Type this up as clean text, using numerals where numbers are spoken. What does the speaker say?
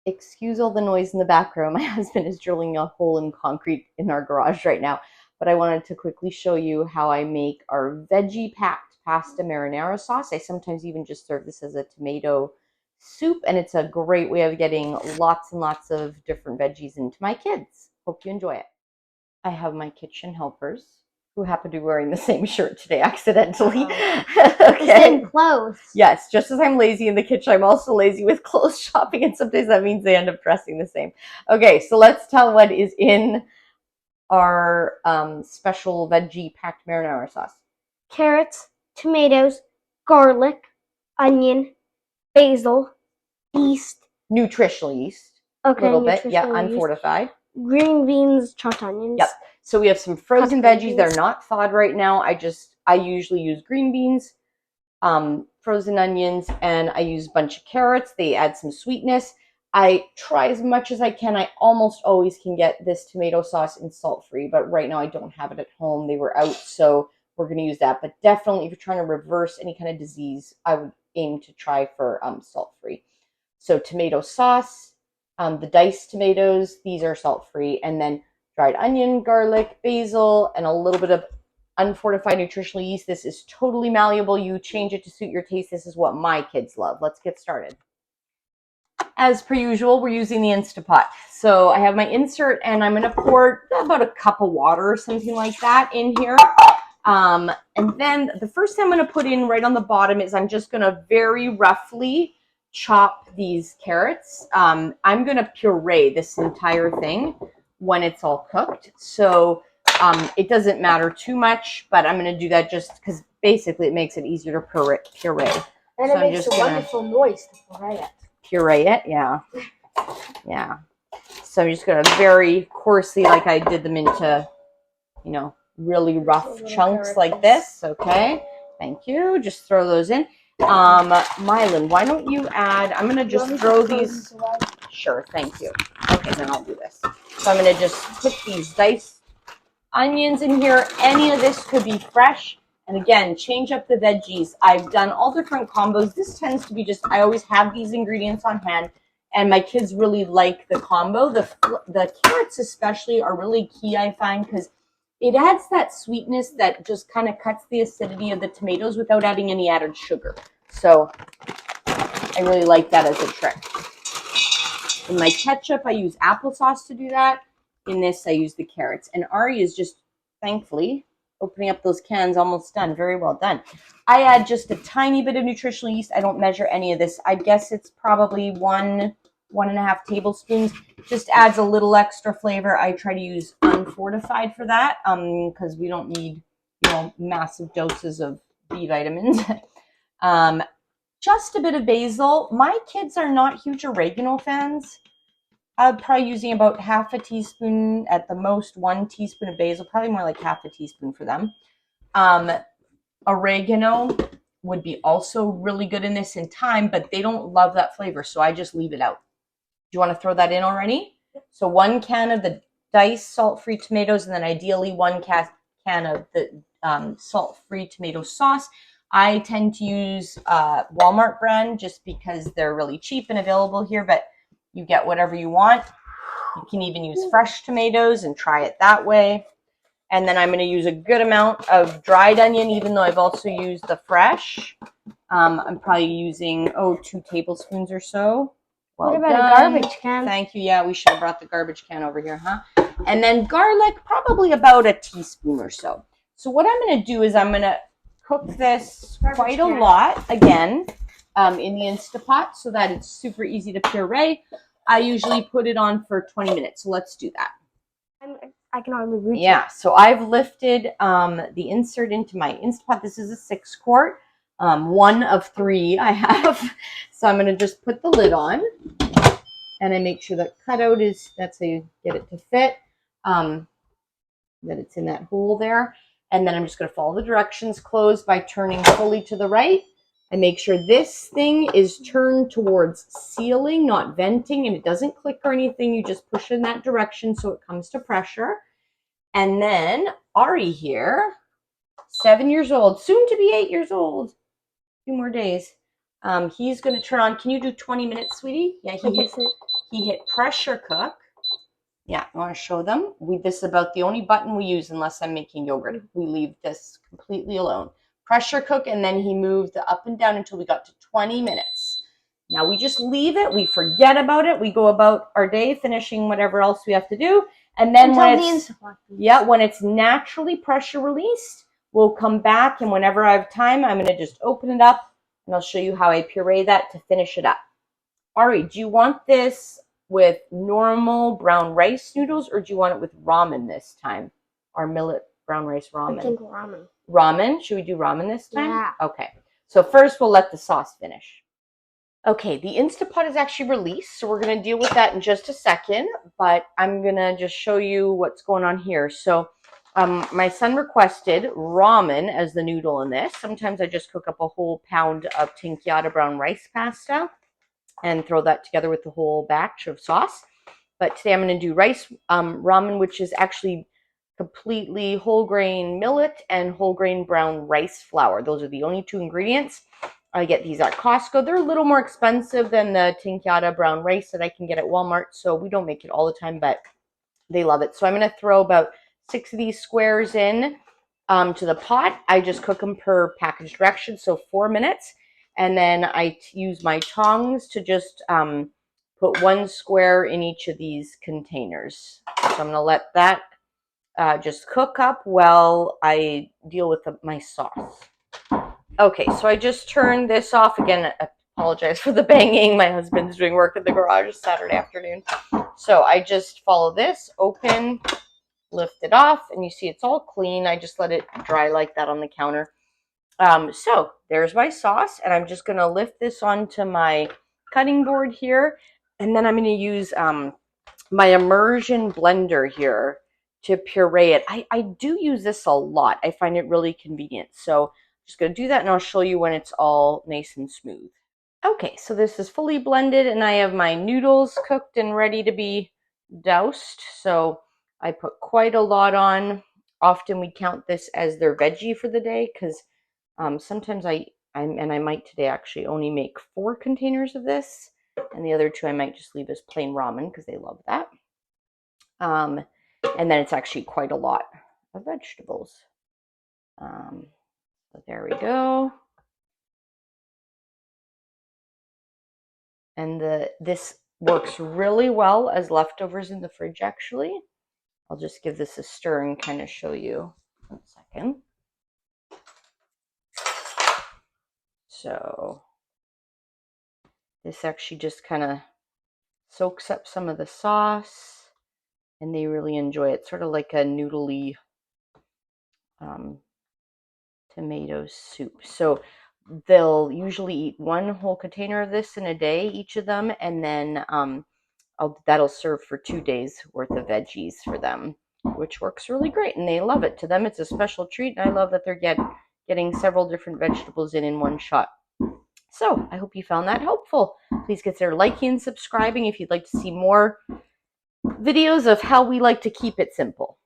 excuse all the noise in the background. My husband is drilling a hole in concrete in our garage right now. But I wanted to quickly show you how I make our veggie-packed pasta marinara sauce. I sometimes even just serve this as a tomato soup, and it's a great way of getting lots and lots of different veggies into my kids. Hope you enjoy it. I have my kitchen helpers who happen to be wearing the same shirt today accidentally. Okay. The same clothes. Yes, just as I'm lazy in the kitchen, I'm also lazy with clothes shopping, and sometimes that means they end up dressing the same. Okay, so let's tell what is in our special veggie-packed marinara sauce. Carrots, tomatoes, garlic, onion, basil, yeast. Nutritional yeast. Okay, a little bit. Yeah, yeast. Unfortified. Green beans, chopped onions. Yep. So we have some frozen veggies. They're not thawed right now. I usually use green beans, frozen onions, and I use a bunch of carrots. They add some sweetness. I try as much as I can. I almost always can get this tomato sauce in salt-free, but right now I don't have it at home. They were out, so we're going to use that. But definitely, if you're trying to reverse any kind of disease, I would aim to try for salt-free. So tomato sauce, the diced tomatoes, these are salt-free, and then dried onion, garlic, basil, and a little bit of unfortified nutritional yeast. This is totally malleable. You change it to suit your taste. This is what my kids love. Let's get started. As per usual, we're using the Instapot. So I have my insert, and I'm going to pour about a cup of water or something like that in here. And then the first thing I'm going to put in right on the bottom is I'm just going to very roughly chop these carrots. I'm going to puree this entire thing when it's all cooked. So it doesn't matter too much, but I'm going to do that just because basically it makes it easier to puree. And so it makes a wonderful noise to puree it. Puree it, yeah. Yeah. So I'm just going to very coarsely, like I did them into, really rough chunks like this. Okay. Thank you. Just throw those in. Mylan, why don't you add, I'm going to just throw these. Sure. Thank you. Okay. Then I'll do this. So I'm going to just put these diced onions in here. Any of this could be fresh. And again, change up the veggies. I've done all different combos. This tends to be just, I always have these ingredients on hand, and my kids really like the combo. The carrots especially are really key, I find, because it adds that sweetness that just kind of cuts the acidity of the tomatoes without adding any added sugar. So I really like that as a trick. In my ketchup, I use applesauce to do that. In this, I use the carrots. And Ari is just, thankfully, opening up those cans, almost done. Very well done. I add just a tiny bit of nutritional yeast. I don't measure any of this. I guess it's probably 1.5 tablespoons. Just adds a little extra flavor. I try to use unfortified for that because we don't need, massive doses of B vitamins. Just a bit of basil. My kids are not huge oregano fans. I'm probably using about half a teaspoon, at the most 1 teaspoon of basil, probably more like half a teaspoon for them. Oregano would be also really good in this in time, but they don't love that flavor, so I just leave it out. Do you want to throw that in already? So 1 can of the diced salt-free tomatoes, and then ideally 1 can of the salt-free tomato sauce. I tend to use Walmart brand just because they're really cheap and available here, but you get whatever you want. You can even use fresh tomatoes and try it that way. And then I'm going to use a good amount of dried onion, even though I've also used the fresh. I'm probably using, 2 tablespoons or so. Well what about done. A garbage can? Thank you. Yeah, we should have brought the garbage can over here, huh? And then garlic, probably about a teaspoon or so. So what I'm going to do is I'm going to cook this quite a lot, again, in the Instapot so that it's super easy to puree. I usually put it on for 20 minutes, so let's do that. I can hardly reach it. Yeah, so I've lifted the insert into my Instapot. This is a 6-quart, 1 of 3 I have. So I'm going to just put the lid on, and I make sure that cutout that's how you get it to fit, that it's in that hole there. And then I'm just going to follow the directions, close by turning fully to the right. I make sure this thing is turned towards sealing, not venting, and it doesn't click or anything. You just push in that direction so it comes to pressure. And then Ari here, 7 years old, soon to be 8 years old, 2 more days. He's going to turn on. Can you do 20 minutes, sweetie? Yeah, he hit pressure cook. Yeah, I want to show them. This is about the only button we use unless I'm making yogurt. We leave this completely alone. Pressure cook, and then he moved the up and down until we got to 20 minutes. Now we just leave it. We forget about it. We go about our day finishing whatever else we have to do. And then when it's naturally pressure released, we'll come back, and whenever I have time, I'm going to just open it up, and I'll show you how I puree that to finish it up. Ari, do you want this with normal brown rice noodles, or do you want it with ramen this time? Our millet brown rice ramen. I think ramen. Ramen? Should we do ramen this time? Yeah. Okay. So first we'll let the sauce finish. Okay, the Instapot is actually released, so we're going to deal with that in just a second, but I'm going to just show you what's going on here. So my son requested ramen as the noodle in this. Sometimes I just cook up a whole pound of tinkyata brown rice pasta and throw that together with the whole batch of sauce. But today I'm going to do rice ramen, which is actually completely whole grain millet and whole grain brown rice flour. Those are the only two ingredients. I get these at Costco. They're a little more expensive than the tinkyata brown rice that I can get at Walmart, so we don't make it all the time, but they love it. So I'm going to throw about 6 of these squares in to the pot. I just cook them per package direction, so 4 minutes. And then I use my tongs to just put 1 square in each of these containers. So I'm going to let that just cook up while I deal with my sauce. Okay, so I just turned this off. Again, I apologize for the banging. My husband's doing work in the garage Saturday afternoon. So I just follow this, open, lift it off, and you see it's all clean. I just let it dry like that on the counter. So there's my sauce, and I'm just going to lift this onto my cutting board here, and then I'm going to use my immersion blender here to puree it. I do use this a lot. I find it really convenient. So I'm just going to do that, and I'll show you when it's all nice and smooth. Okay, so this is fully blended, and I have my noodles cooked and ready to be doused. So I put quite a lot on. Often we count this as their veggie for the day, because sometimes I might today actually only make 4 containers of this, and the other 2 I might just leave as plain ramen because they love that. And then it's actually quite a lot of vegetables. So there we go. And this works really well as leftovers in the fridge, actually. I'll just give this a stir and kind of show you 1 second. So this actually just kind of soaks up some of the sauce, and they really enjoy it. Sort of like a noodly tomato soup. So they'll usually eat 1 whole container of this in a day, each of them, and then that'll serve for 2 days worth of veggies for them, which works really great, and they love it. To them, it's a special treat, and I love that they're getting several different vegetables in one shot. So I hope you found that helpful. Please consider liking and subscribing if you'd like to see more videos of how we like to keep it simple.